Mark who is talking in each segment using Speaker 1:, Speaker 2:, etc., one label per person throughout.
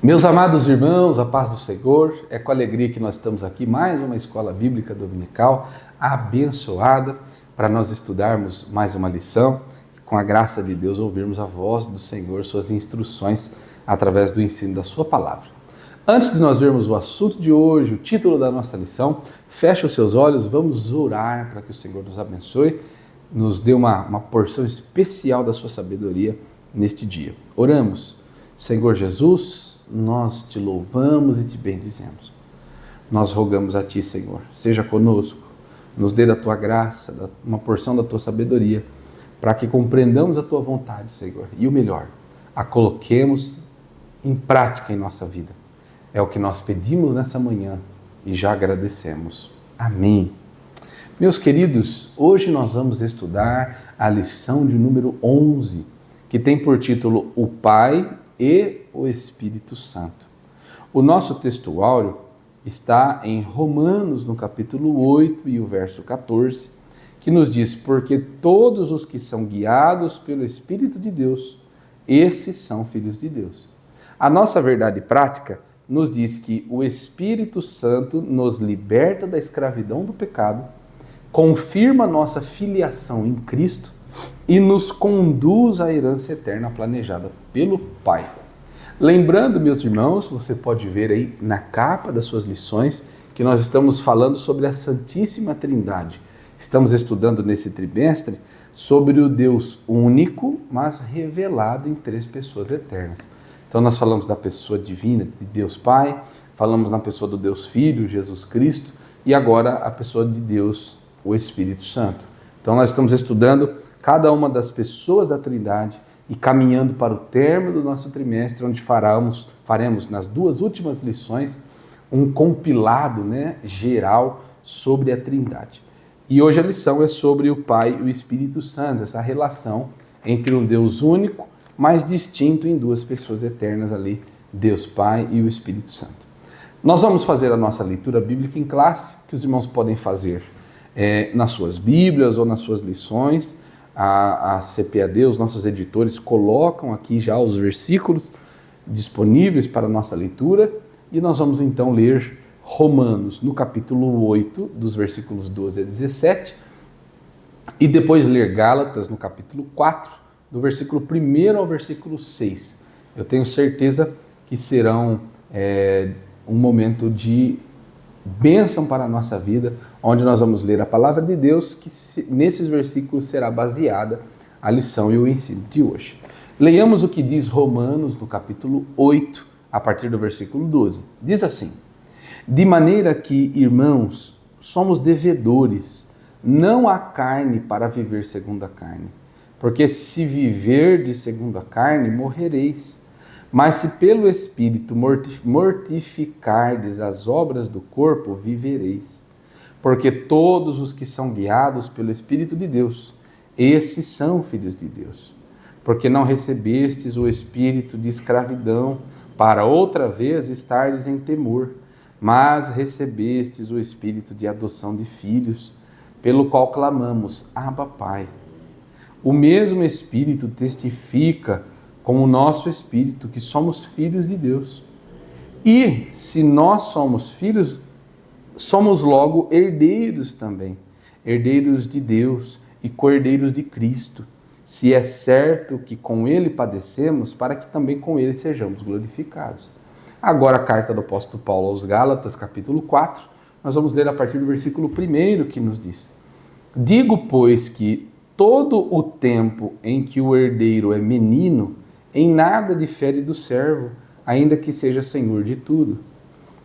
Speaker 1: Meus amados irmãos, a paz do Senhor, é com alegria que nós estamos aqui, mais uma escola bíblica dominical abençoada, para nós estudarmos mais uma lição, e com a graça de Deus ouvirmos a voz do Senhor, suas instruções através do ensino da sua palavra. Antes de nós vermos o assunto de hoje, o título da nossa lição, feche os seus olhos, vamos orar para que o Senhor nos abençoe, nos dê uma porção especial da sua sabedoria neste dia. Oramos. Senhor Jesus, nós te louvamos e te bendizemos. Nós rogamos a ti, Senhor, seja conosco, nos dê da tua graça, uma porção da tua sabedoria, para que compreendamos a tua vontade, Senhor, e o melhor, a coloquemos em prática em nossa vida. É o que nós pedimos nessa manhã e já agradecemos. Amém. Meus queridos, hoje nós vamos estudar a lição de número 11, que tem por título O Pai e o Espírito Santo. O nosso texto áureo está em Romanos, no capítulo 8 e o verso 14, que nos diz: porque todos os que são guiados pelo Espírito de Deus, esses são filhos de Deus. A nossa verdade prática nos diz que o Espírito Santo nos liberta da escravidão do pecado, confirma nossa filiação em Cristo e nos conduz à herança eterna planejada pelo Pai. Lembrando, meus irmãos, você pode ver aí na capa das suas lições que nós estamos falando sobre a Santíssima Trindade. Estamos estudando nesse trimestre sobre o Deus único, mas revelado em três pessoas eternas. Então nós falamos da pessoa divina de Deus Pai, falamos na pessoa do Deus Filho, Jesus Cristo, e agora a pessoa de Deus, o Espírito Santo. Então nós estamos estudando cada uma das pessoas da Trindade e caminhando para o término do nosso trimestre, onde faremos nas duas últimas lições um compilado, geral sobre a Trindade. E hoje a lição é sobre o Pai e o Espírito Santo, essa relação entre um Deus único, mas distinto em duas pessoas eternas ali, Deus Pai e o Espírito Santo. Nós vamos fazer a nossa leitura bíblica em classe, que os irmãos podem fazer nas suas Bíblias ou nas suas lições. A CPAD, os nossos editores, colocam aqui já os versículos disponíveis para a nossa leitura e nós vamos então ler Romanos no capítulo 8, dos versículos 12 a 17 e depois ler Gálatas no capítulo 4, do versículo 1 ao versículo 6. Eu tenho certeza que serão um momento de bênção para a nossa vida, onde nós vamos ler a palavra de Deus, que nesses versículos será baseada a lição e o ensino de hoje. Leiamos o que diz Romanos no capítulo 8, a partir do versículo 12. Diz assim: de maneira que, irmãos, somos devedores, não há carne para viver segundo a carne, porque se viverdes segundo a carne, morrereis. Mas se pelo Espírito mortificardes as obras do corpo, vivereis. Porque todos os que são guiados pelo Espírito de Deus, esses são filhos de Deus. Porque não recebestes o espírito de escravidão, para outra vez estardes em temor, mas recebestes o espírito de adoção de filhos, pelo qual clamamos, Abba, Pai. O mesmo Espírito testifica com o nosso espírito que somos filhos de Deus. E se nós somos filhos, somos logo herdeiros também, herdeiros de Deus e co-herdeiros de Cristo, se é certo que com ele padecemos, para que também com ele sejamos glorificados. Agora a carta do apóstolo Paulo aos Gálatas, capítulo 4, nós vamos ler a partir do versículo 1, que nos diz: digo, pois, que todo o tempo em que o herdeiro é menino, em nada difere do servo, ainda que seja senhor de tudo.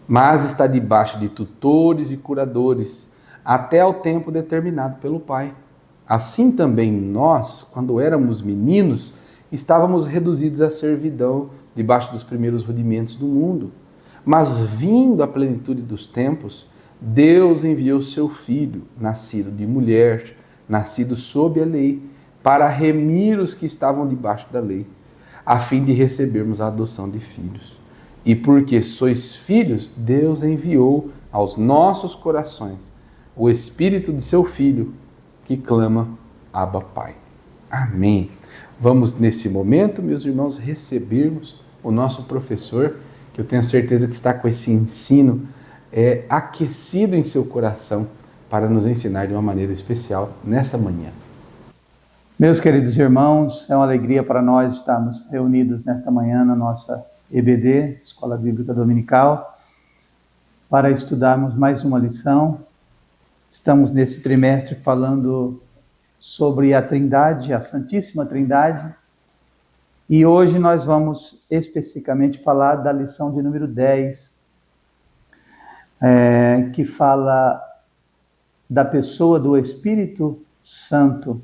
Speaker 1: Mas está debaixo de tutores e curadores, até ao tempo determinado pelo Pai. Assim também nós, quando éramos meninos, estávamos reduzidos à servidão, debaixo dos primeiros rudimentos do mundo. Mas vindo a plenitude dos tempos, Deus enviou seu Filho, nascido de mulher, nascido sob a lei, para remir os que estavam debaixo da lei, a fim de recebermos a adoção de filhos. E porque sois filhos, Deus enviou aos nossos corações o Espírito de seu Filho, que clama, Abba, Pai. Amém. Vamos, nesse momento, meus irmãos, recebermos o nosso professor, que eu tenho certeza que está com esse ensino aquecido em seu coração para nos ensinar de uma maneira especial nessa manhã.
Speaker 2: Meus queridos irmãos, é uma alegria para nós estarmos reunidos nesta manhã na nossa EBD, Escola Bíblica Dominical, para estudarmos mais uma lição. Estamos nesse trimestre falando sobre a Trindade, a Santíssima Trindade, e hoje nós vamos especificamente falar da lição de número 10, que fala da pessoa do Espírito Santo.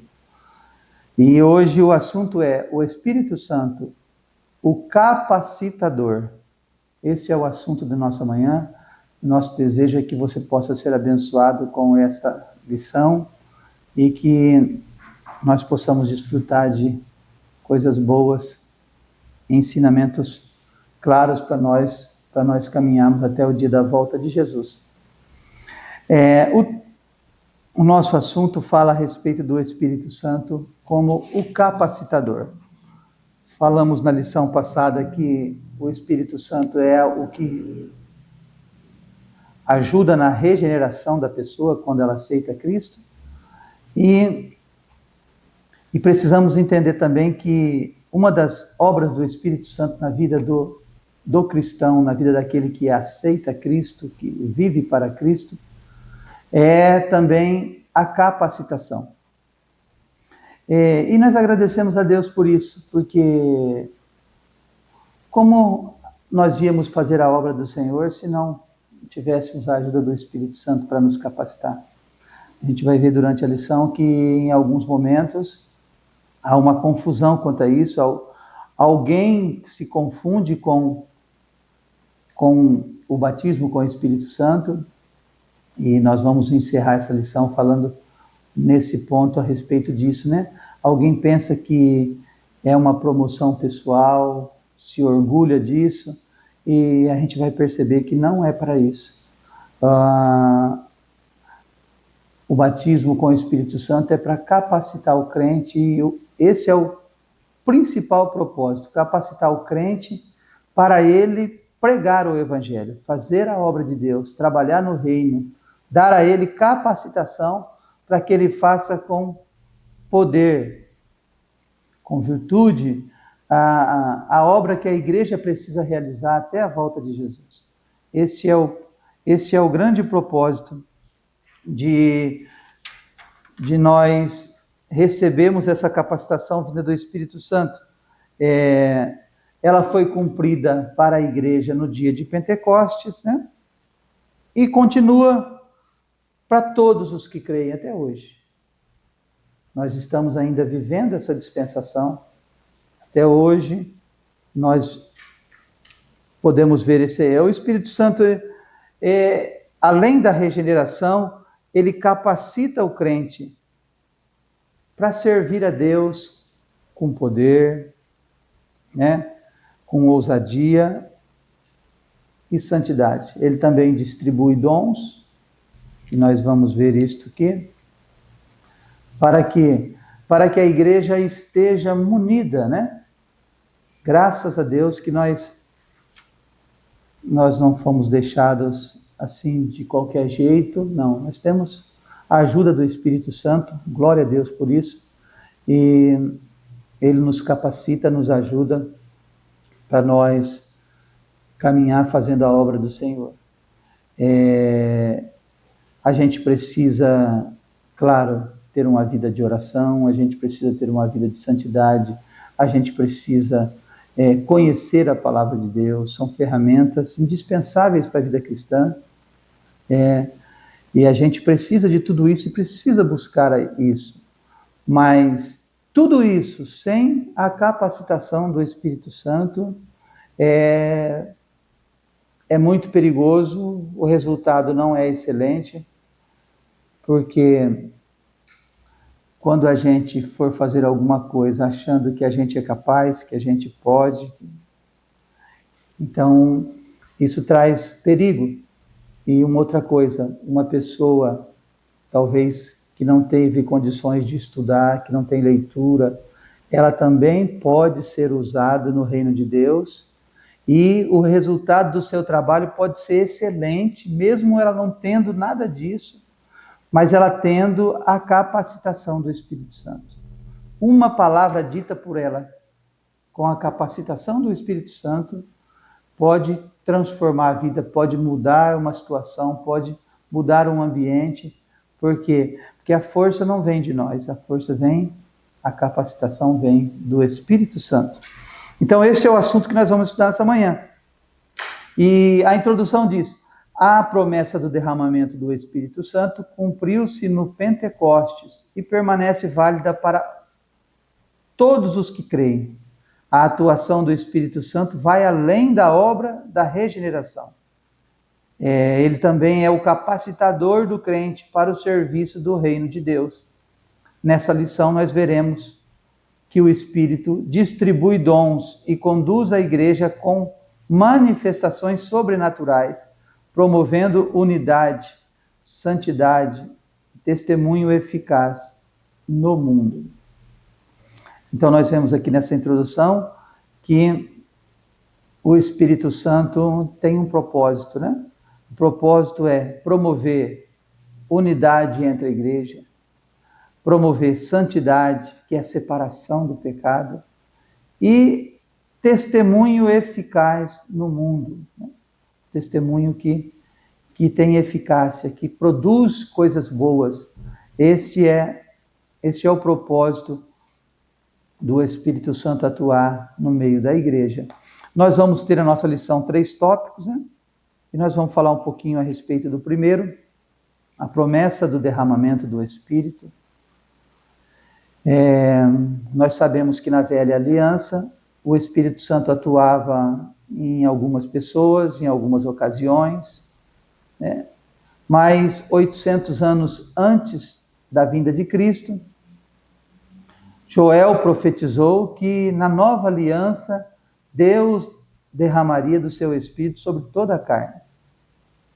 Speaker 2: E hoje o assunto é o Espírito Santo, o capacitador. Esse é o assunto da nossa manhã. Nosso desejo é que você possa ser abençoado com esta lição e que nós possamos desfrutar de coisas boas, ensinamentos claros para nós caminharmos até o dia da volta de Jesus. O nosso assunto fala a respeito do Espírito Santo como o capacitador. Falamos na lição passada que o Espírito Santo é o que ajuda na regeneração da pessoa quando ela aceita Cristo. E precisamos entender também que uma das obras do Espírito Santo na vida do cristão, na vida daquele que aceita Cristo, que vive para Cristo, é também a capacitação. E nós agradecemos a Deus por isso, porque como nós íamos fazer a obra do Senhor se não tivéssemos a ajuda do Espírito Santo para nos capacitar? A gente vai ver durante a lição que em alguns momentos há uma confusão quanto a isso, alguém se confunde com o batismo com o Espírito Santo, e nós vamos encerrar essa lição falando nesse ponto a respeito disso, né? Alguém pensa que é uma promoção pessoal, se orgulha disso, e a gente vai perceber que não é para isso. O batismo com o Espírito Santo é para capacitar o crente, e esse é o principal propósito, capacitar o crente para ele pregar o Evangelho, fazer a obra de Deus, trabalhar no reino, dar a ele capacitação para que ele faça com poder, com virtude, a obra que a igreja precisa realizar até a volta de Jesus. Esse é o grande propósito de nós recebermos essa capacitação vinda do Espírito Santo. Ela foi cumprida para a igreja no dia de Pentecostes, né? E continua para todos os que creem até hoje. Nós estamos ainda vivendo essa dispensação. Até hoje, nós podemos ver o Espírito Santo, além da regeneração, ele capacita o crente para servir a Deus com poder, né? Com ousadia e santidade. Ele também distribui dons, e nós vamos ver isto aqui, para que a igreja esteja munida, né? Graças a Deus que nós não fomos deixados assim de qualquer jeito, não. Nós temos a ajuda do Espírito Santo, glória a Deus por isso, e ele nos capacita, nos ajuda para nós caminhar fazendo a obra do Senhor. A gente precisa, claro, ter uma vida de oração, a gente precisa ter uma vida de santidade, a gente precisa conhecer a palavra de Deus, são ferramentas indispensáveis para a vida cristã, e a gente precisa de tudo isso e precisa buscar isso, mas tudo isso sem a capacitação do Espírito Santo é muito perigoso, o resultado não é excelente, porque quando a gente for fazer alguma coisa achando que a gente é capaz, que a gente pode, então isso traz perigo. E uma outra coisa, uma pessoa talvez que não teve condições de estudar, que não tem leitura, ela também pode ser usada no reino de Deus E o resultado do seu trabalho pode ser excelente, mesmo ela não tendo nada disso, mas ela tendo a capacitação do Espírito Santo. Uma palavra dita por ela, com a capacitação do Espírito Santo, pode transformar a vida, pode mudar uma situação, pode mudar um ambiente. Por quê? Porque a força não vem de nós, a capacitação vem do Espírito Santo. Então, esse é o assunto que nós vamos estudar nessa manhã. E a introdução diz: a promessa do derramamento do Espírito Santo cumpriu-se no Pentecostes e permanece válida para todos os que creem. A atuação do Espírito Santo vai além da obra da regeneração. Ele também é o capacitador do crente para o serviço do reino de Deus. Nessa lição nós veremos que o Espírito distribui dons e conduz a igreja com manifestações sobrenaturais, promovendo unidade, santidade, testemunho eficaz no mundo. Então nós vemos aqui nessa introdução que o Espírito Santo tem um propósito, né? O propósito é promover unidade entre a igreja, promover santidade, que é a separação do pecado, e testemunho eficaz no mundo. Né? Testemunho que tem eficácia, que produz coisas boas. Este é o propósito do Espírito Santo atuar no meio da igreja. Nós vamos ter a nossa lição 3 tópicos, né? E nós vamos falar um pouquinho a respeito do primeiro, a promessa do derramamento do Espírito. Nós sabemos que na velha aliança o Espírito Santo atuava em algumas pessoas, em algumas ocasiões, né? Mas 800 anos antes da vinda de Cristo, Joel profetizou que na nova aliança Deus derramaria do seu Espírito sobre toda a carne.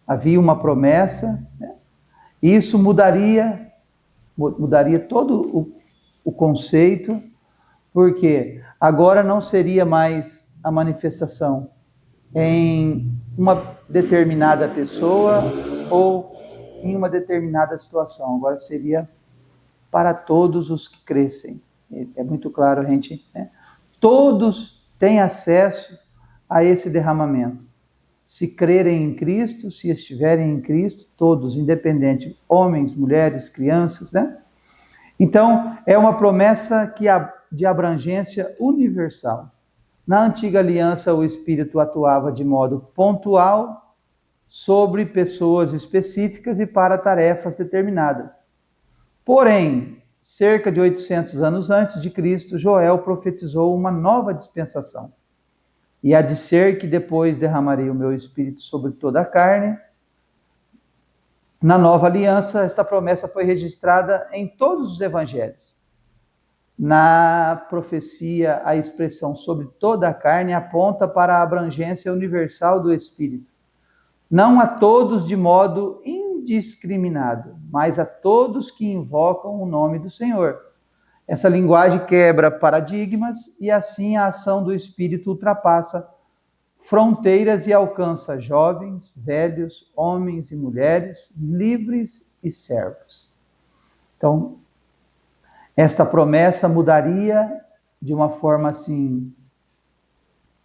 Speaker 2: Havia uma promessa, né? E isso mudaria todo o conceito, porque agora não seria mais a manifestação em uma determinada pessoa ou em uma determinada situação. Agora seria para todos os que crescem. É muito claro, gente, né? Todos têm acesso a esse derramamento. Se crerem em Cristo, se estiverem em Cristo, todos, independente, homens, mulheres, crianças, né? Então, é uma promessa de abrangência universal. Na antiga aliança, o Espírito atuava de modo pontual sobre pessoas específicas e para tarefas determinadas. Porém, cerca de 800 anos antes de Cristo, Joel profetizou uma nova dispensação. E há de ser que depois derramarei o meu Espírito sobre toda a carne. Na nova aliança, esta promessa foi registrada em todos os evangelhos. Na profecia, a expressão sobre toda a carne aponta para a abrangência universal do Espírito. Não a todos de modo indiscriminado, mas a todos que invocam o nome do Senhor. Essa linguagem quebra paradigmas e assim a ação do Espírito ultrapassa fronteiras e alcança jovens, velhos, homens e mulheres, livres e servos. Então, esta promessa mudaria de uma forma assim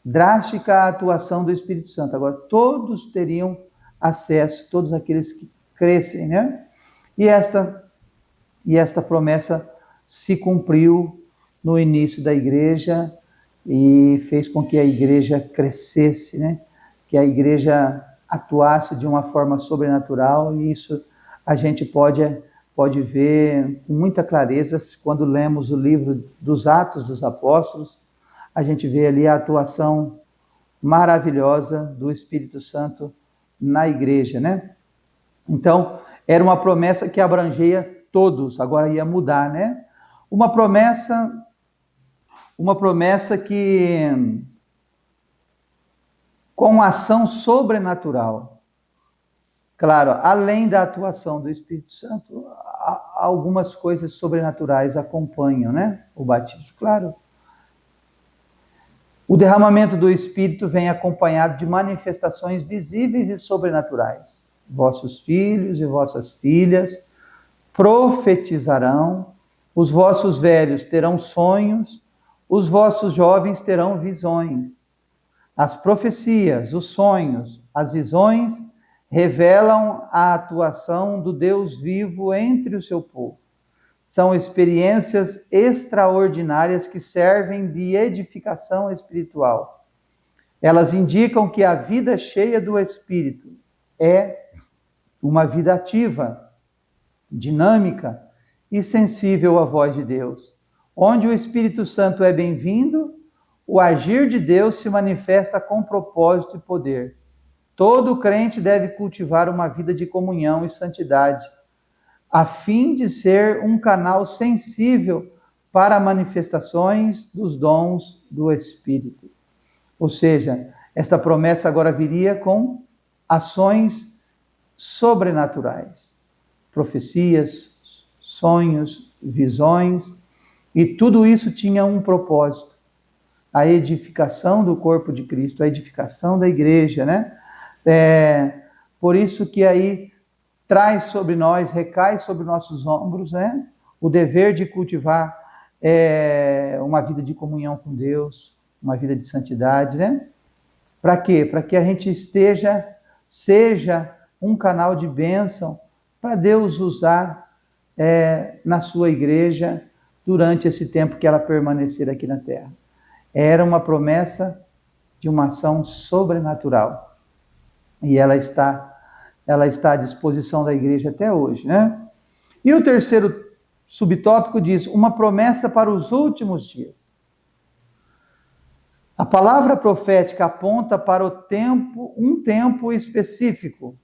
Speaker 2: drástica a atuação do Espírito Santo. Agora todos teriam acesso, todos aqueles que crescem, né? E esta promessa se cumpriu no início da igreja e fez com que a igreja crescesse, né? Que a igreja atuasse de uma forma sobrenatural, e isso a gente pode ver com muita clareza quando lemos o livro dos Atos dos Apóstolos. A gente vê ali a atuação maravilhosa do Espírito Santo na igreja, né? Então, era uma promessa que abrangia todos, agora ia mudar, né? Uma promessa que, com ação sobrenatural. Claro, além da atuação do Espírito Santo, algumas coisas sobrenaturais acompanham, né? O batismo, claro. O derramamento do Espírito vem acompanhado de manifestações visíveis e sobrenaturais. Vossos filhos e vossas filhas profetizarão, os vossos velhos terão sonhos, os vossos jovens terão visões. As profecias, os sonhos, as visões revelam a atuação do Deus vivo entre o seu povo. São experiências extraordinárias que servem de edificação espiritual. Elas indicam que a vida cheia do Espírito é uma vida ativa, dinâmica e sensível à voz de Deus. Onde o Espírito Santo é bem-vindo, o agir de Deus se manifesta com propósito e poder. Todo crente deve cultivar uma vida de comunhão e santidade, a fim de ser um canal sensível para manifestações dos dons do Espírito. Ou seja, esta promessa agora viria com ações sobrenaturais, profecias, sonhos, visões, e tudo isso tinha um propósito: a edificação do corpo de Cristo, a edificação da igreja, né? Por isso que aí traz sobre nós, recai sobre nossos ombros, né, o dever de cultivar uma vida de comunhão com Deus, uma vida de santidade, né? Para quê? Para que a gente seja um canal de bênção para Deus usar na sua igreja durante esse tempo que ela permanecer aqui na terra. Era uma promessa de uma ação sobrenatural. E ela está à disposição da igreja até hoje, né? E o terceiro subtópico diz: uma promessa para os últimos dias. A palavra profética aponta para um tempo específico.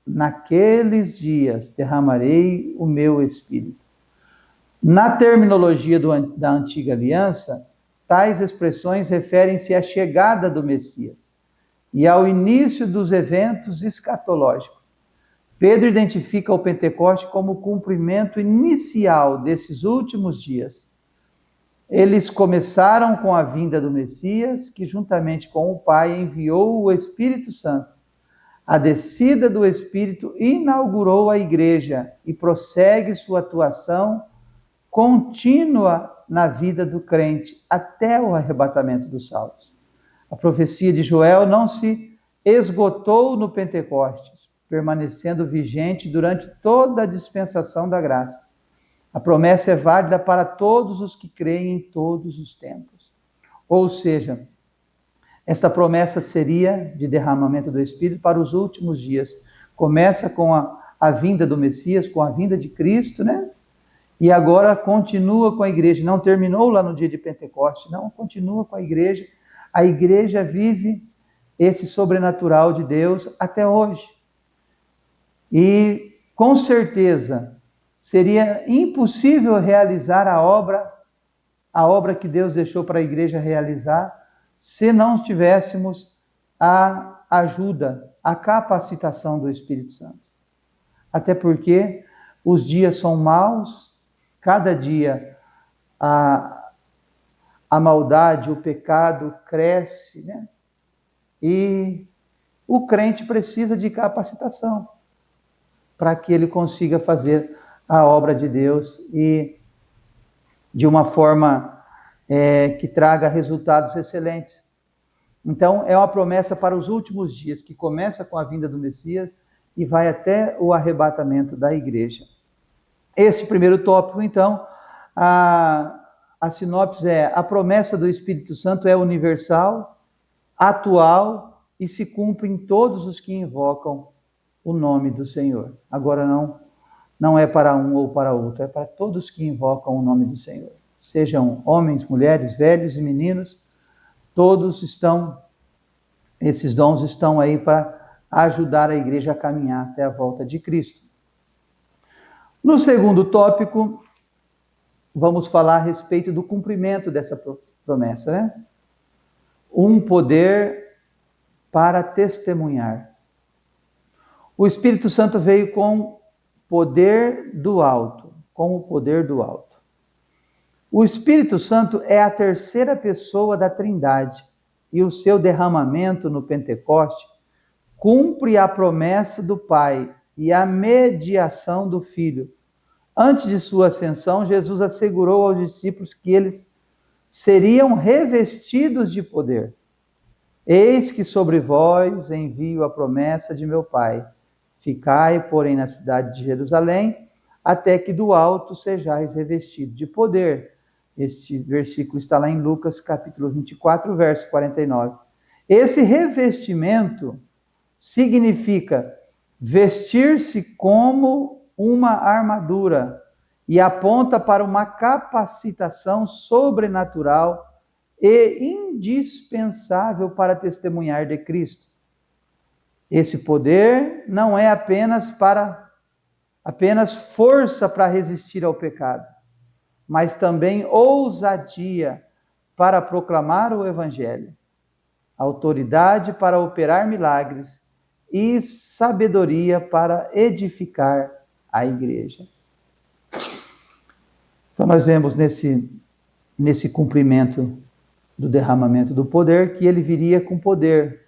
Speaker 2: Naqueles dias derramarei o meu Espírito. Na terminologia da Antiga Aliança, tais expressões referem-se à chegada do Messias e ao início dos eventos escatológicos. Pedro identifica o Pentecoste como o cumprimento inicial desses últimos dias. Eles começaram com a vinda do Messias, que juntamente com o Pai enviou o Espírito Santo. A descida do Espírito inaugurou a igreja e prossegue sua atuação contínua na vida do crente até o arrebatamento dos salvos. A profecia de Joel não se esgotou no Pentecostes, permanecendo vigente durante toda a dispensação da graça. A promessa é válida para todos os que creem em todos os tempos. Ou seja, esta promessa seria de derramamento do Espírito para os últimos dias. Começa com a vinda do Messias, com a vinda de Cristo, né? E agora continua com a igreja. Não terminou lá no dia de Pentecostes, não, continua com a igreja. A igreja vive esse sobrenatural de Deus até hoje. E, com certeza, seria impossível realizar a obra que Deus deixou para a igreja realizar, se não tivéssemos a ajuda, a capacitação do Espírito Santo. Até porque os dias são maus, cada dia a maldade, o pecado cresce, né? E o crente precisa de capacitação para que ele consiga fazer a obra de Deus e de uma forma que traga resultados excelentes. Então, é uma promessa para os últimos dias, que começa com a vinda do Messias e vai até o arrebatamento da igreja. Esse primeiro tópico, então, a sinopse é: a promessa do Espírito Santo é universal, atual e se cumpre em todos os que invocam o nome do Senhor. Agora não é para um ou para outro, é para todos que invocam o nome do Senhor. Sejam homens, mulheres, velhos e meninos, esses dons estão aí para ajudar a igreja a caminhar até a volta de Cristo. No segundo tópico, vamos falar a respeito do cumprimento dessa promessa, né? Um poder para testemunhar. O Espírito Santo veio com poder do alto, com o poder do alto. O Espírito Santo é a terceira pessoa da Trindade e o seu derramamento no Pentecoste cumpre a promessa do Pai e a mediação do Filho. Antes de sua ascensão, Jesus assegurou aos discípulos que eles seriam revestidos de poder. Eis que sobre vós envio a promessa de meu Pai. Ficai, porém, na cidade de Jerusalém, até que do alto sejais revestidos de poder. Este versículo está lá em Lucas, capítulo 24, verso 49. Esse revestimento significa vestir-se como uma armadura e aponta para uma capacitação sobrenatural e indispensável para testemunhar de Cristo. Esse poder não é apenas força para resistir ao pecado, mas também ousadia para proclamar o Evangelho, autoridade para operar milagres e sabedoria para edificar a igreja. Então nós vemos nesse cumprimento do derramamento do poder que ele viria com poder.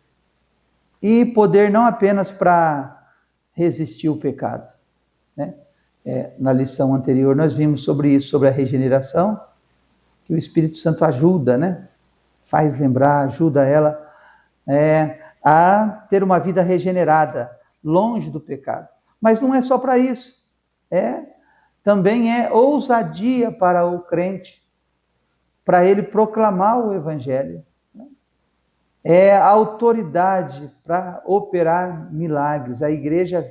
Speaker 2: E poder não apenas para resistir ao pecado, né? Na lição anterior nós vimos sobre isso, sobre a regeneração, que o Espírito Santo ajuda, né? Faz lembrar, ajuda ela a ter uma vida regenerada, longe do pecado. Mas não é só para isso, também é ousadia para o crente, para ele proclamar o Evangelho. É autoridade para operar milagres. A igreja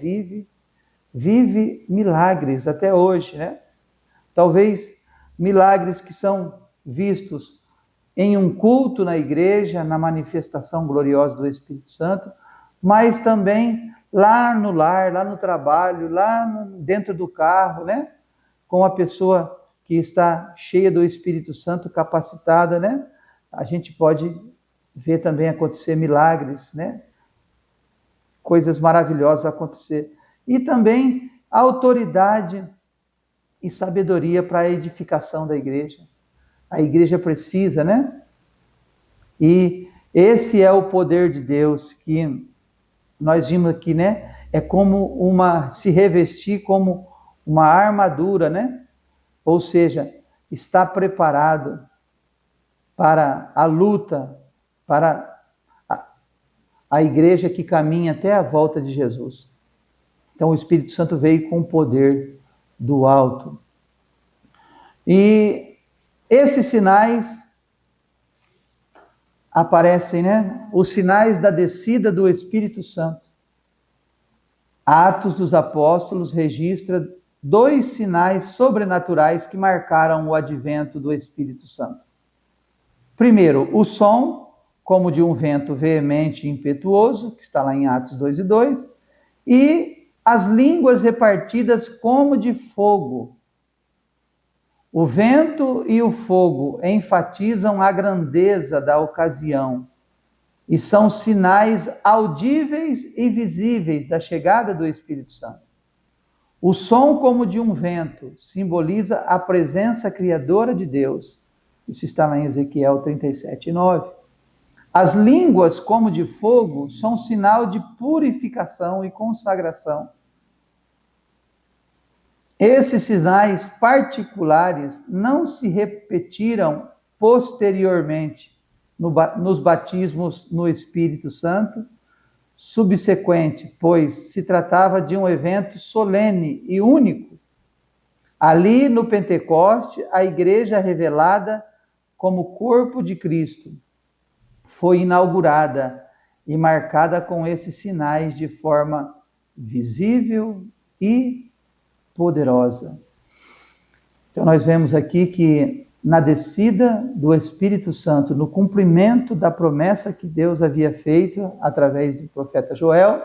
Speaker 2: vive milagres até hoje, né? Talvez milagres que são vistos em um culto na igreja, na manifestação gloriosa do Espírito Santo, mas também lá no lar, lá no trabalho, dentro do carro, né? Com a pessoa que está cheia do Espírito Santo, capacitada, né? A gente pode ver também acontecer milagres, né? Coisas maravilhosas acontecer. E também autoridade e sabedoria para a edificação da igreja. A igreja precisa, né? E esse é o poder de Deus que nós vimos aqui, né? É como se revestir como uma armadura, né? Ou seja, está preparado para a luta, para a igreja que caminha até a volta de Jesus. Então o Espírito Santo veio com o poder do alto. E esses sinais aparecem, né? Os sinais da descida do Espírito Santo. Atos dos Apóstolos registra 2 sinais sobrenaturais que marcaram o advento do Espírito Santo. Primeiro, o som, como de um vento veemente e impetuoso, que está lá em Atos 2:2, e as línguas repartidas como de fogo. O vento e o fogo enfatizam a grandeza da ocasião e são sinais audíveis e visíveis da chegada do Espírito Santo. O som como de um vento simboliza a presença criadora de Deus. Isso está lá em Ezequiel 37:9. As línguas como de fogo são sinal de purificação e consagração. Esses sinais particulares não se repetiram posteriormente nos batismos no Espírito Santo subsequente, pois se tratava de um evento solene e único. Ali no Pentecoste, a igreja revelada como corpo de Cristo foi inaugurada e marcada com esses sinais de forma visível e poderosa. Então nós vemos aqui que na descida do Espírito Santo, no cumprimento da promessa que Deus havia feito através do profeta Joel,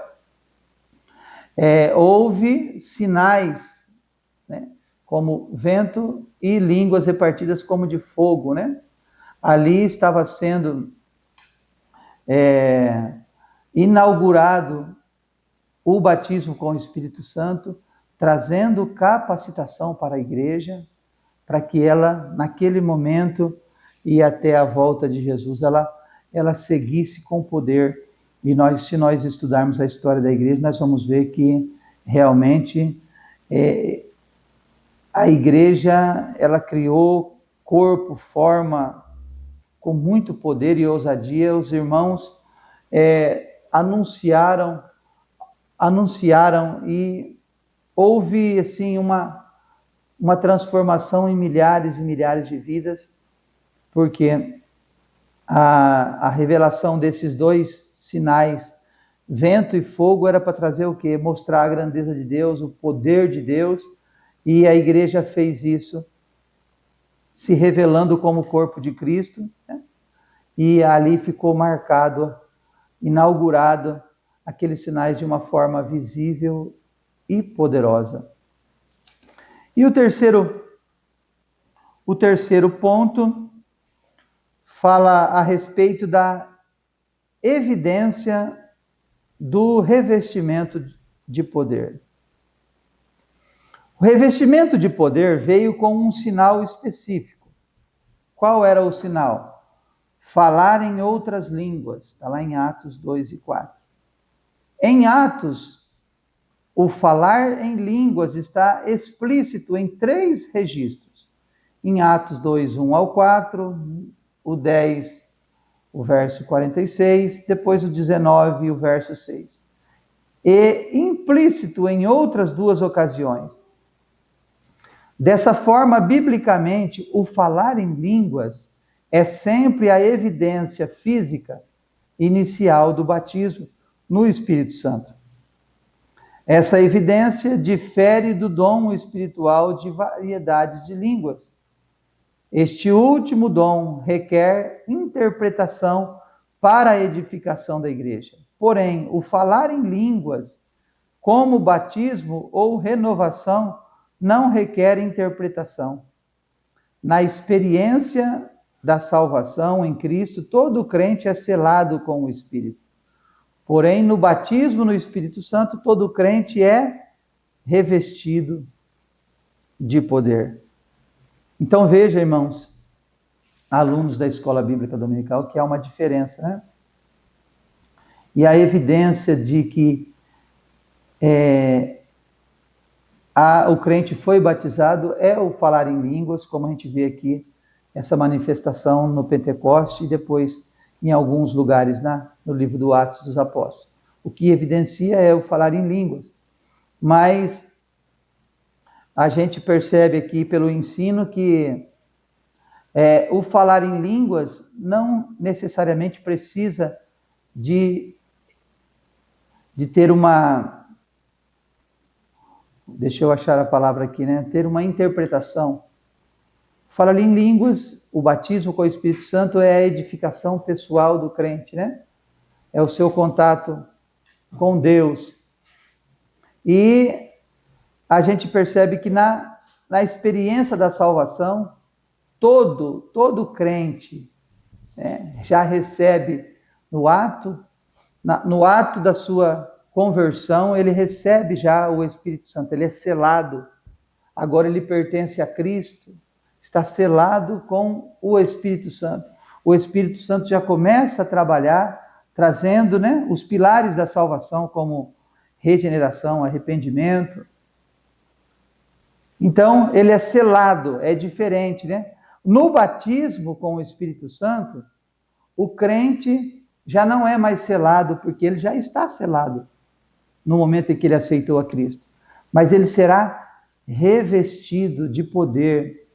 Speaker 2: houve sinais, né, como vento e línguas repartidas como de fogo, né? Ali estava sendo inaugurado o batismo com o Espírito Santo, trazendo capacitação para a igreja, para que ela, naquele momento e até a volta de Jesus, ela ela seguisse com poder. E se nós estudarmos a história da igreja, nós vamos ver que realmente a igreja, ela criou corpo, forma, com muito poder e ousadia. Os irmãos anunciaram e houve assim uma transformação em milhares e milhares de vidas, porque a revelação desses dois sinais, vento e fogo, era para trazer o quê? Mostrar a grandeza de Deus, o poder de Deus, e a igreja fez isso, se revelando como o corpo de Cristo, né? E ali ficou marcado, inaugurado, aqueles sinais de uma forma visível e poderosa. E o terceiro ponto fala a respeito da evidência do revestimento de poder. O revestimento de poder veio com um sinal específico. Qual era o sinal? Falar em outras línguas. Está lá em Atos 2 e 4. Em Atos, o falar em línguas está explícito em 3 registros. Em Atos 2, 1 ao 4, o 10, o verso 46, depois o 19 e o verso 6. E implícito em outras 2 ocasiões. Dessa forma, biblicamente, o falar em línguas é sempre a evidência física inicial do batismo no Espírito Santo. Essa evidência difere do dom espiritual de variedades de línguas. Este último dom requer interpretação para a edificação da igreja. Porém, o falar em línguas, como batismo ou renovação, não requer interpretação. Na experiência da salvação em Cristo, todo crente é selado com o Espírito. Porém, no batismo no Espírito Santo, todo crente é revestido de poder. Então veja, irmãos, alunos da Escola Bíblica Dominical, que há uma diferença, né? E a evidência de que o crente foi batizado é o falar em línguas, como a gente vê aqui, essa manifestação no Pentecoste e depois em alguns lugares no livro do Atos dos Apóstolos. O que evidencia é o falar em línguas. Mas a gente percebe aqui pelo ensino que o falar em línguas não necessariamente precisa de ter uma... Deixa eu achar a palavra aqui, né? Ter uma interpretação. Falar em línguas, o batismo com o Espírito Santo é a edificação pessoal do crente, né? É o seu contato com Deus. E a gente percebe que na experiência da salvação, todo crente já recebe no ato da sua conversão, ele recebe já o Espírito Santo, ele é selado. Agora ele pertence a Cristo, está selado com o Espírito Santo. O Espírito Santo já começa a trabalhar, trazendo, né, os pilares da salvação, como regeneração, arrependimento. Então, ele é selado, é diferente, né? No batismo com o Espírito Santo, o crente já não é mais selado, porque ele já está selado no momento em que ele aceitou a Cristo. Mas ele será revestido de poder.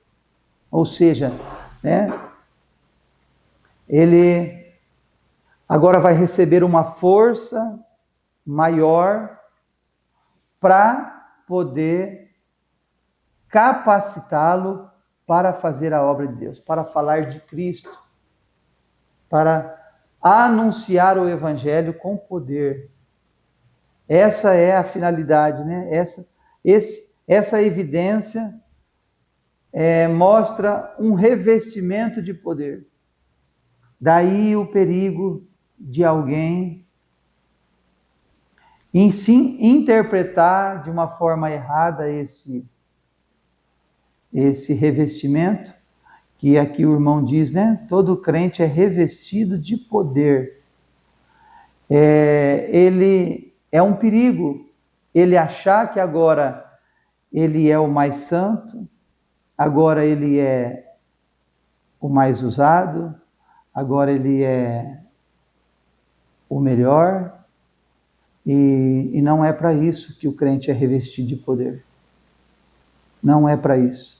Speaker 2: Ou seja, né, ele agora vai receber uma força maior para poder capacitá-lo para fazer a obra de Deus, para falar de Cristo, para anunciar o Evangelho com poder. Essa é a finalidade, né? Essa evidência mostra um revestimento de poder. Daí o perigo de alguém em sim interpretar de uma forma errada esse revestimento, que aqui o irmão diz, né? Todo crente é revestido de poder. Ele é um perigo ele achar que agora ele é o mais santo, agora ele é o mais usado, agora ele é o melhor, e não é para isso que o crente é revestido de poder. Não é para isso.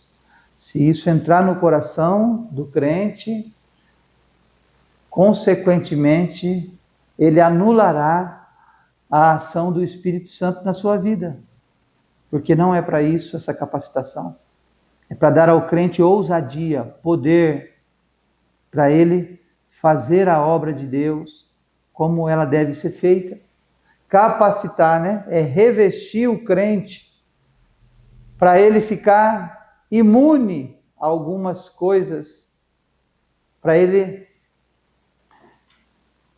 Speaker 2: Se isso entrar no coração do crente, consequentemente, ele anulará a ação do Espírito Santo na sua vida. Porque não é para isso essa capacitação. É para dar ao crente ousadia, poder, para ele fazer a obra de Deus como ela deve ser feita. Capacitar, né? É revestir o crente para ele ficar imune a algumas coisas, para ele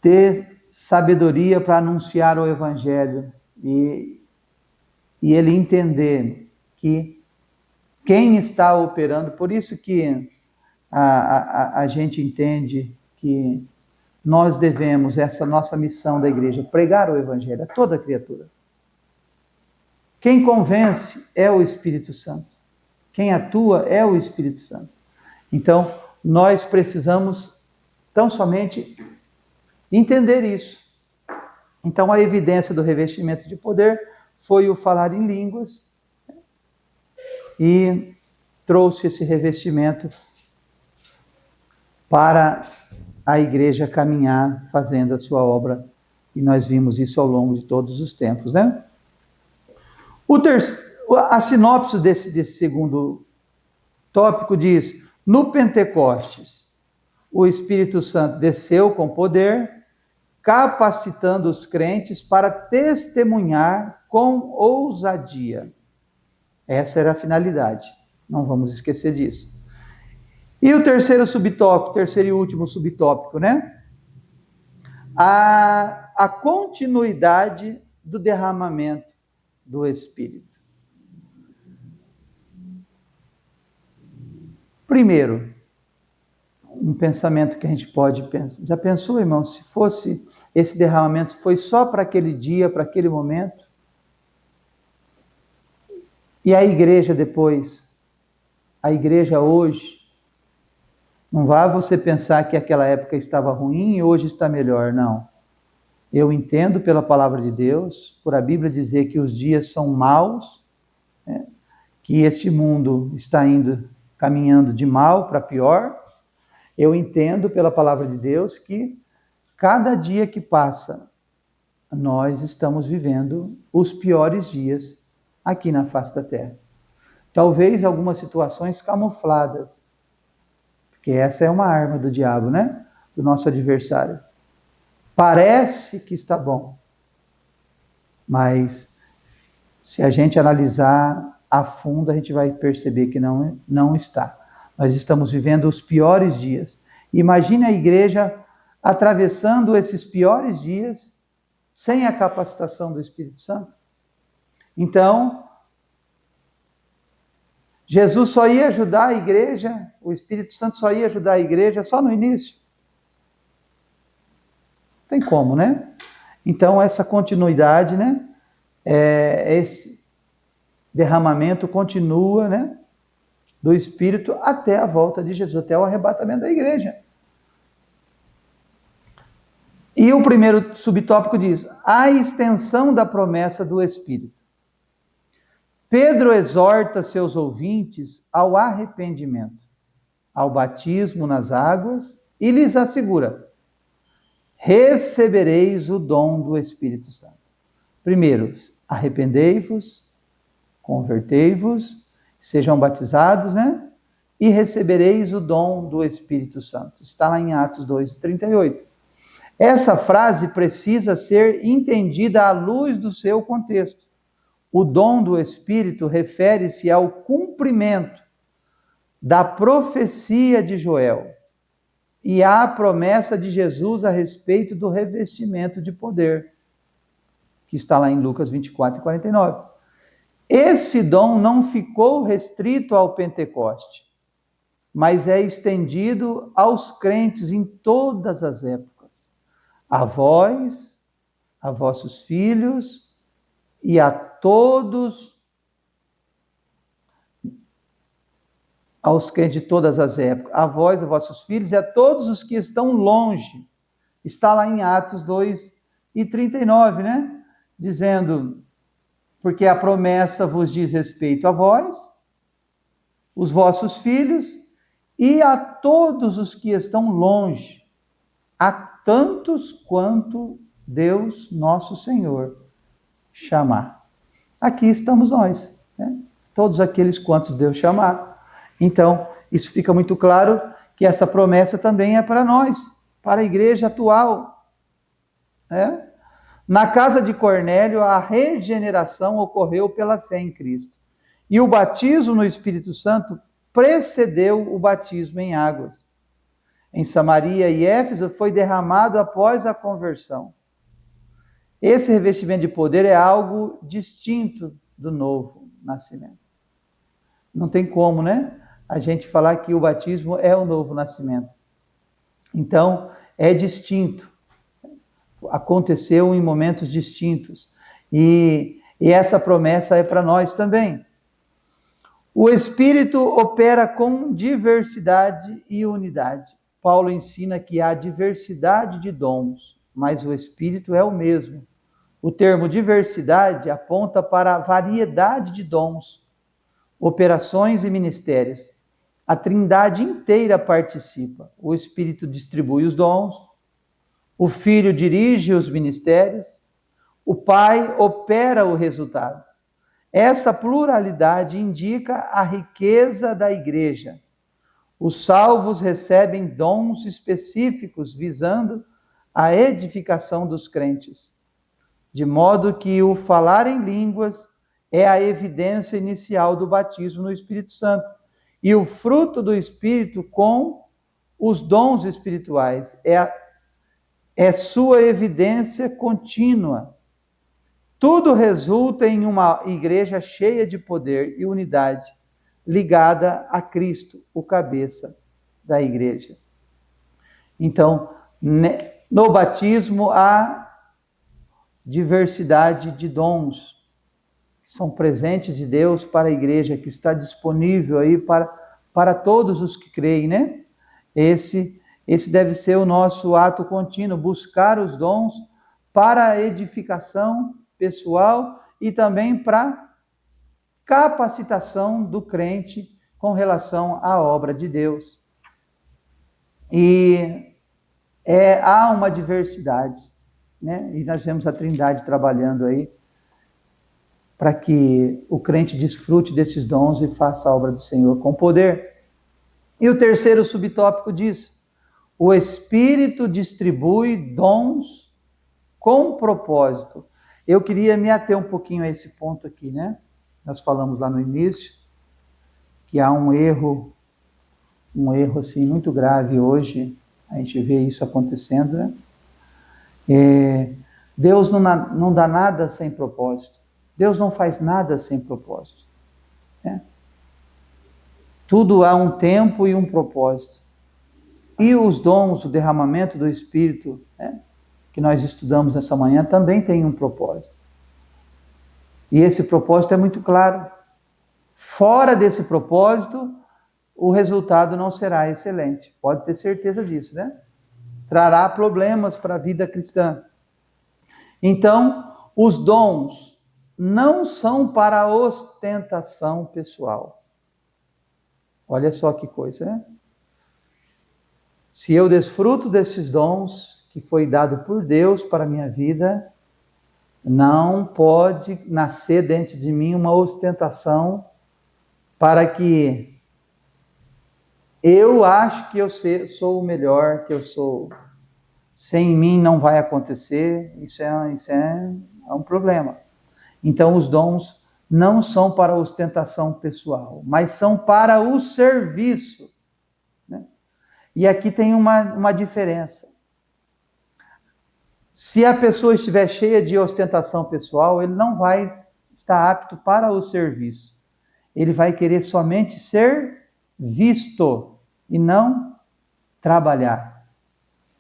Speaker 2: ter sabedoria para anunciar o Evangelho e ele entender que quem está operando, por isso que a gente entende que nós devemos, essa nossa missão da igreja, pregar o Evangelho a toda criatura. Quem convence é o Espírito Santo. Quem atua é o Espírito Santo. Então, nós precisamos tão somente entender isso. Então, a evidência do revestimento de poder foi o falar em línguas e trouxe esse revestimento para a igreja caminhar fazendo a sua obra. E nós vimos isso ao longo de todos os tempos, né? A sinopse desse segundo tópico diz: no Pentecostes, o Espírito Santo desceu com poder, capacitando os crentes para testemunhar com ousadia. Essa era a finalidade, não vamos esquecer disso. E o terceiro subtópico, terceiro e último subtópico, né? A continuidade do derramamento do Espírito. Primeiro, um pensamento que a gente pode pensar. Já pensou, irmão, se fosse esse derramamento, foi só para aquele dia, para aquele momento? E a igreja depois? A igreja hoje? Não vá você pensar que aquela época estava ruim e hoje está melhor, não. Eu entendo pela palavra de Deus, por a Bíblia dizer que os dias são maus, né? Que este mundo está caminhando de mal para pior. Eu entendo pela palavra de Deus que cada dia que passa, nós estamos vivendo os piores dias aqui na face da terra. Talvez algumas situações camufladas, porque essa é uma arma do diabo, né? Do nosso adversário. Parece que está bom, mas se a gente analisar a fundo, a gente vai perceber que não está. Nós estamos vivendo os piores dias. Imagine a igreja atravessando esses piores dias sem a capacitação do Espírito Santo. Então, Jesus só ia ajudar a igreja, o Espírito Santo só ia ajudar a igreja só no início. Tem como, né? Então, essa continuidade, né? Esse derramamento continua, né? Do Espírito até a volta de Jesus, até o arrebatamento da igreja. E o primeiro subtópico diz: a extensão da promessa do Espírito. Pedro exorta seus ouvintes ao arrependimento, ao batismo nas águas e lhes assegura: recebereis o dom do Espírito Santo. Primeiro, arrependei-vos, convertei-vos, sejam batizados, né? E recebereis o dom do Espírito Santo. Está lá em Atos 2:38. Essa frase precisa ser entendida à luz do seu contexto. O dom do Espírito refere-se ao cumprimento da profecia de Joel e à promessa de Jesus a respeito do revestimento de poder, que está lá em Lucas 24:49. Esse dom não ficou restrito ao Pentecoste. mas é estendido aos crentes em todas as épocas. A vós, a vossos filhos e a todos, aos crentes de todas as épocas, a vós, a vossos filhos e a todos os que estão longe. Está lá em Atos 2:39, né? Dizendo, porque a promessa vos diz respeito a vós, os vossos filhos e a todos os que estão longe, a tantos quanto Deus, nosso Senhor, chamar. Aqui estamos nós, né? Todos aqueles quantos Deus chamar. Então, isso fica muito claro que essa promessa também é para nós, para a igreja atual, né? Na casa de Cornélio, a regeneração ocorreu pela fé em Cristo. E o batismo no Espírito Santo precedeu o batismo em águas. Em Samaria e Éfeso foi derramado após a conversão. Esse revestimento de poder é algo distinto do novo nascimento. Não tem como, né? A gente falar que o batismo é o novo nascimento. Então, é distinto. Aconteceu em momentos distintos. E essa promessa é para nós também. O Espírito opera com diversidade e unidade. Paulo ensina que há diversidade de dons, mas o Espírito é o mesmo. O termo diversidade aponta para a variedade de dons, operações e ministérios. A Trindade inteira participa. O Espírito distribui os dons, o Filho dirige os ministérios, o Pai opera o resultado. Essa pluralidade indica a riqueza da igreja. Os salvos recebem dons específicos visando a edificação dos crentes, de modo que o falar em línguas é a evidência inicial do batismo no Espírito Santo. E o fruto do Espírito com os dons espirituais é sua evidência contínua. Tudo resulta em uma igreja cheia de poder e unidade, ligada a Cristo, o cabeça da igreja. Então, no batismo há diversidade de dons que são presentes de Deus para a igreja, que está disponível aí para todos os que creem, né? Esse deve ser o nosso ato contínuo, buscar os dons para a edificação pessoal e também para capacitação do crente com relação à obra de Deus. E há uma diversidade, né? E nós vemos a Trindade trabalhando aí para que o crente desfrute desses dons e faça a obra do Senhor com poder. E o terceiro subtópico diz: o Espírito distribui dons com propósito. Eu queria me ater um pouquinho a esse ponto aqui, né? Nós falamos lá no início que há um erro assim muito grave hoje. A gente vê isso acontecendo, né? Deus não dá nada sem propósito. Deus não faz nada sem propósito, né? Tudo há um tempo e um propósito. E os dons, o derramamento do Espírito, né, que nós estudamos nessa manhã, também tem um propósito. E esse propósito é muito claro. Fora desse propósito, o resultado não será excelente. Pode ter certeza disso, né? Trará problemas para a vida cristã. Então, os dons não são para ostentação pessoal. Olha só que coisa, né? Se eu desfruto desses dons que foi dado por Deus para a minha vida, não pode nascer dentro de mim uma ostentação para que eu ache que eu sou o melhor, que eu sou. Sem mim não vai acontecer. Isso é um problema. Então, os dons não são para ostentação pessoal, mas são para o serviço, né? E aqui tem uma diferença. Se a pessoa estiver cheia de ostentação pessoal, ele não vai estar apto para o serviço. Ele vai querer somente ser visto. e não trabalhar.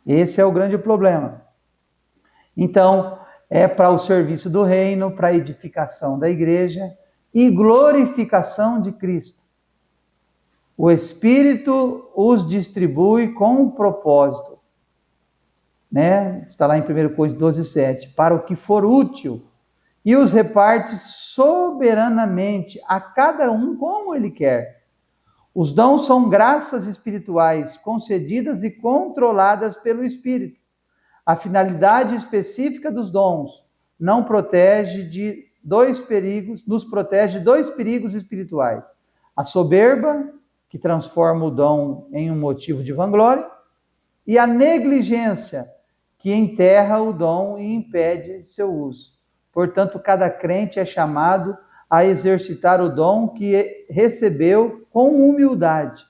Speaker 2: Esse é o grande problema. Então, é para o serviço do reino, para a edificação da igreja e glorificação de Cristo. O Espírito os distribui com um propósito, né? Está lá em 1 Coríntios 12:7, para o que for útil, e os reparte soberanamente a cada um como ele quer. Os dons são graças espirituais concedidas e controladas pelo Espírito. A finalidade específica dos dons nos protege de dois perigos espirituais: a soberba, que transforma o dom em um motivo de vanglória, e a negligência, que enterra o dom e impede seu uso. Portanto, cada crente é chamado a exercitar o dom que recebeu com humildade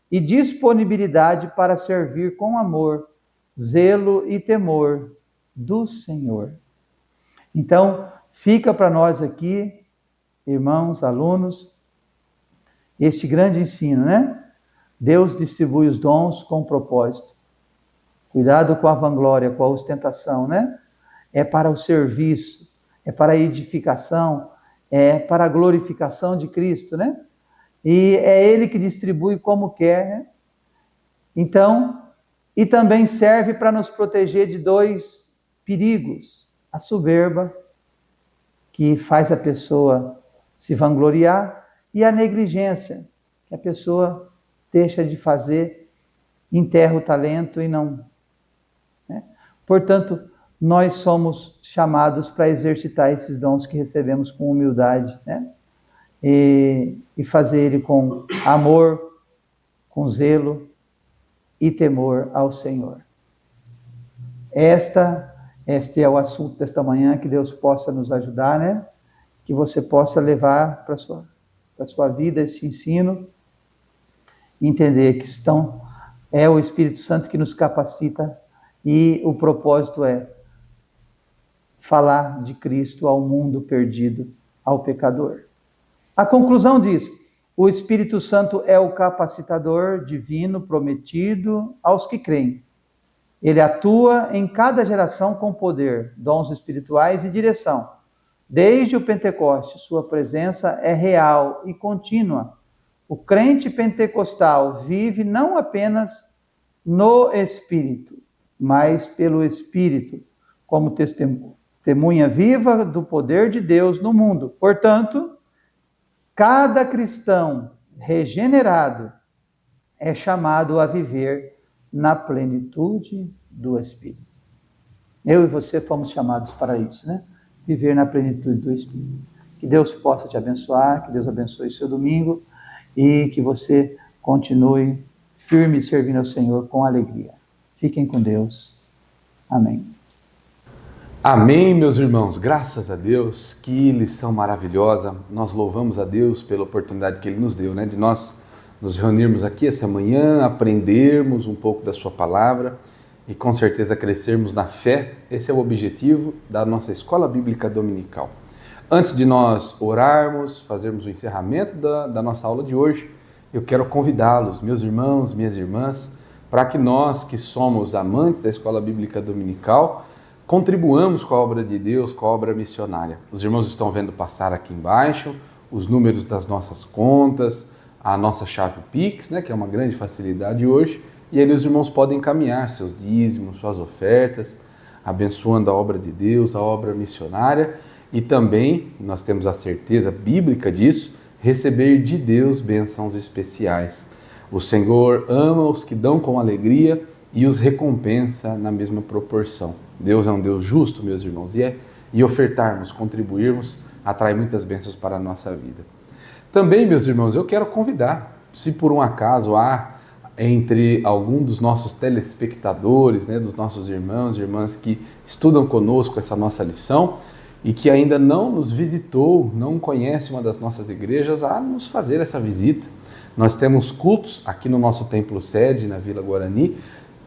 Speaker 2: e disponibilidade para servir com amor, zelo e temor do Senhor. Então, fica para nós aqui, irmãos, alunos, este grande ensino, né? Deus distribui os dons com propósito. Cuidado com a vanglória, com a ostentação, né? É para o serviço, é para a edificação, é para a glorificação de Cristo, né? E é Ele que distribui como quer, né? Então, e também serve para nos proteger de dois perigos: a soberba, que faz a pessoa se vangloriar, e a negligência, que a pessoa deixa de fazer, enterra o talento e não. Né? Portanto, nós somos chamados para exercitar esses dons que recebemos com humildade, né? E fazer ele com amor, com zelo e temor ao Senhor. Este é o assunto desta manhã, que Deus possa nos ajudar, né? Que você possa levar para a sua vida esse ensino, entender que é o Espírito Santo que nos capacita e o propósito é falar de Cristo ao mundo perdido, ao pecador. A conclusão diz: o Espírito Santo é o capacitador divino prometido aos que creem. Ele atua em cada geração com poder, dons espirituais e direção. Desde o Pentecoste, sua presença é real e contínua. O crente pentecostal vive não apenas no Espírito, mas pelo Espírito, como testemunha viva do poder de Deus no mundo. Portanto, cada cristão regenerado é chamado a viver na plenitude do Espírito. Eu e você fomos chamados para isso, né? Viver na plenitude do Espírito. Que Deus possa te abençoar, que Deus abençoe seu domingo e que você continue firme servindo ao Senhor com alegria. Fiquem com Deus. Amém.
Speaker 1: Amém, meus irmãos. Graças a Deus. Que lição maravilhosa. Nós louvamos a Deus pela oportunidade que Ele nos deu, né? De nós nos reunirmos aqui essa manhã, aprendermos um pouco da sua palavra e com certeza crescermos na fé. Esse é o objetivo da nossa Escola Bíblica Dominical. Antes de nós orarmos, fazermos o encerramento da nossa aula de hoje, eu quero convidá-los, meus irmãos, minhas irmãs, para que nós que somos amantes da Escola Bíblica Dominical, contribuamos com a obra de Deus, com a obra missionária. Os irmãos estão vendo passar aqui embaixo os números das nossas contas, a nossa chave Pix, né, que é uma grande facilidade hoje, e ali os irmãos podem encaminhar seus dízimos, suas ofertas, abençoando a obra de Deus, a obra missionária, e também, nós temos a certeza bíblica disso, receber de Deus bênçãos especiais. O Senhor ama os que dão com alegria e os recompensa na mesma proporção. Deus é um Deus justo, meus irmãos, e ofertarmos, contribuirmos, atrai muitas bênçãos para a nossa vida. Também, meus irmãos, eu quero convidar, se por um acaso há entre algum dos nossos telespectadores, né, dos nossos irmãos e irmãs que estudam conosco essa nossa lição e que ainda não nos visitou, não conhece uma das nossas igrejas, a nos fazer essa visita. Nós temos cultos aqui no nosso templo sede, na Vila Guarani,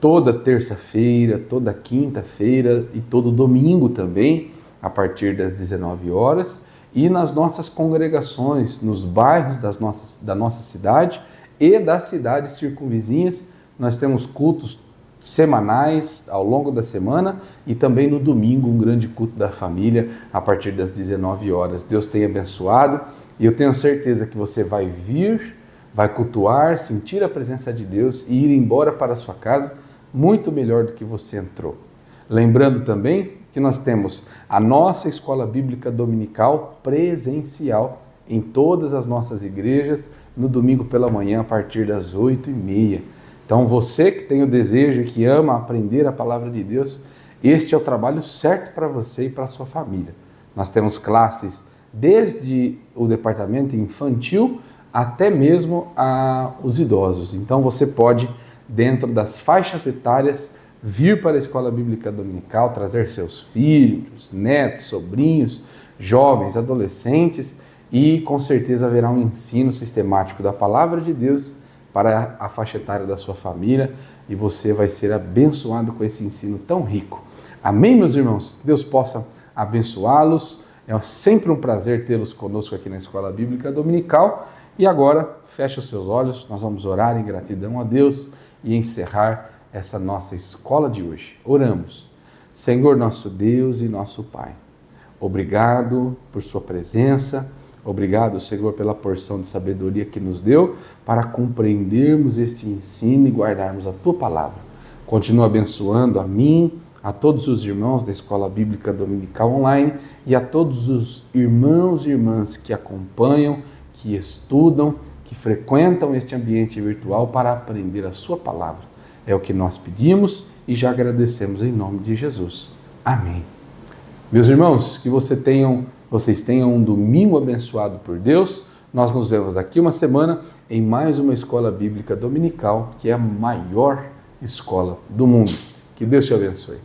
Speaker 1: toda terça-feira, toda quinta-feira e todo domingo também, a partir das 19 horas, e nas nossas congregações, nos bairros da nossa cidade e das cidades circunvizinhas. Nós temos cultos semanais ao longo da semana e também no domingo um grande culto da família a partir das 19 horas. Deus tem abençoado e eu tenho certeza que você vai vir, vai cultuar, sentir a presença de Deus e ir embora para a sua casa muito melhor do que você entrou. Lembrando também que nós temos a nossa escola bíblica dominical presencial em todas as nossas igrejas no domingo pela manhã a partir das 8h30. Então você que tem o desejo e que ama aprender a palavra de Deus, este é o trabalho certo para você e para a sua família. Nós temos classes desde o departamento infantil até mesmo os idosos. Então você pode, dentro das faixas etárias, vir para a escola bíblica dominical, trazer seus filhos, netos, sobrinhos, jovens, adolescentes e com certeza haverá um ensino sistemático da palavra de Deus para a faixa etária da sua família e você vai ser abençoado com esse ensino tão rico. Amém, meus irmãos? Que Deus possa abençoá-los. É sempre um prazer tê-los conosco aqui na Escola Bíblica Dominical. E agora, feche os seus olhos, nós vamos orar em gratidão a Deus e encerrar essa nossa escola de hoje. Oramos. Senhor, nosso Deus e nosso Pai, obrigado por sua presença. Obrigado, Senhor, pela porção de sabedoria que nos deu para compreendermos este ensino e guardarmos a Tua palavra. Continua abençoando a mim, a todos os irmãos da Escola Bíblica Dominical Online e a todos os irmãos e irmãs que acompanham, que estudam, que frequentam este ambiente virtual para aprender a Sua palavra. É o que nós pedimos e já agradecemos em nome de Jesus. Amém. Meus irmãos, que vocês tenham um domingo abençoado por Deus. Nós nos vemos daqui uma semana em mais uma escola bíblica dominical, que é a maior escola do mundo. Que Deus te abençoe.